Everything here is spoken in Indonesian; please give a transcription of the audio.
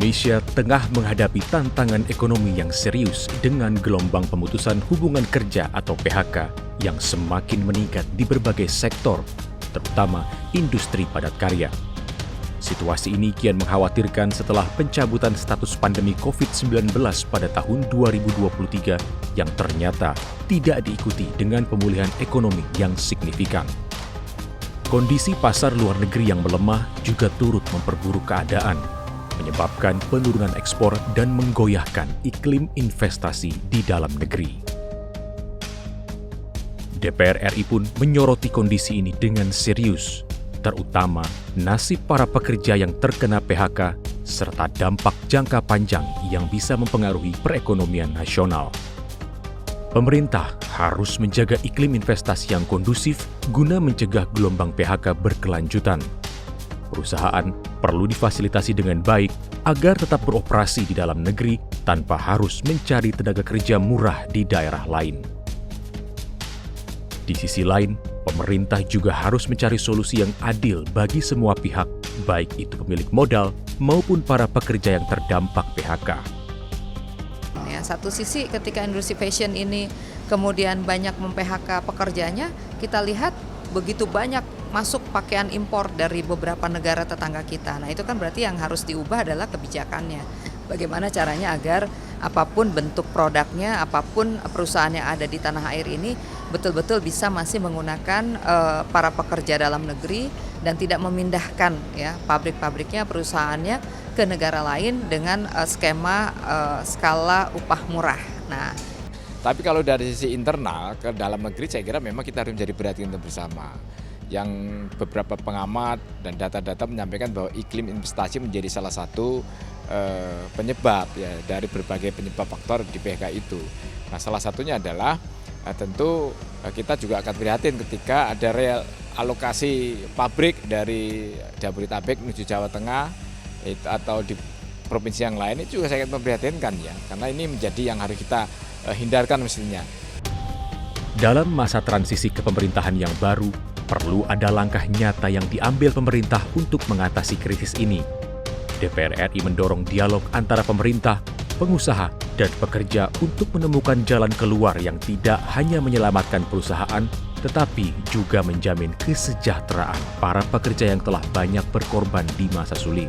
Indonesia tengah menghadapi tantangan ekonomi yang serius dengan gelombang pemutusan hubungan kerja atau PHK yang semakin meningkat di berbagai sektor, terutama industri padat karya. Situasi ini kian mengkhawatirkan setelah pencabutan status pandemi COVID-19 pada tahun 2023 yang ternyata tidak diikuti dengan pemulihan ekonomi yang signifikan. Kondisi pasar luar negeri yang melemah juga turut memperburuk keadaan, menyebabkan penurunan ekspor dan menggoyahkan iklim investasi di dalam negeri. DPR RI pun menyoroti kondisi ini dengan serius, terutama nasib para pekerja yang terkena PHK serta dampak jangka panjang yang bisa mempengaruhi perekonomian nasional. Pemerintah harus menjaga iklim investasi yang kondusif guna mencegah gelombang PHK berkelanjutan. Perusahaan perlu difasilitasi dengan baik agar tetap beroperasi di dalam negeri tanpa harus mencari tenaga kerja murah di daerah lain. Di sisi lain, pemerintah juga harus mencari solusi yang adil bagi semua pihak, baik itu pemilik modal maupun para pekerja yang terdampak PHK. Ya, satu sisi ketika industri fashion ini kemudian banyak mem-PHK pekerjanya, kita lihat begitu banyak masuk pakaian impor dari beberapa negara tetangga kita. Nah, itu kan berarti yang harus diubah adalah kebijakannya. Bagaimana caranya agar apapun bentuk produknya, apapun perusahaan yang ada di tanah air ini betul-betul bisa masih menggunakan para pekerja dalam negeri dan tidak memindahkan ya pabrik-pabriknya, perusahaannya ke negara lain dengan skema skala upah murah. Nah, tapi kalau dari sisi internal ke dalam negeri saya kira memang kita harus menjadi perhatian bersama. Yang beberapa pengamat dan data-data menyampaikan bahwa iklim investasi menjadi salah satu penyebab ya dari berbagai penyebab faktor di PHK itu. Nah, salah satunya adalah tentu kita juga akan prihatin ketika ada realokasi pabrik dari Jabodetabek menuju Jawa Tengah atau di provinsi yang lain, itu juga sangat memprihatinkan ya, karena ini menjadi yang harus kita hindarkan mestinya. Dalam masa transisi kepemerintahan yang baru, perlu ada langkah nyata yang diambil pemerintah untuk mengatasi krisis ini. DPR RI mendorong dialog antara pemerintah, pengusaha, dan pekerja untuk menemukan jalan keluar yang tidak hanya menyelamatkan perusahaan, tetapi juga menjamin kesejahteraan para pekerja yang telah banyak berkorban di masa sulit.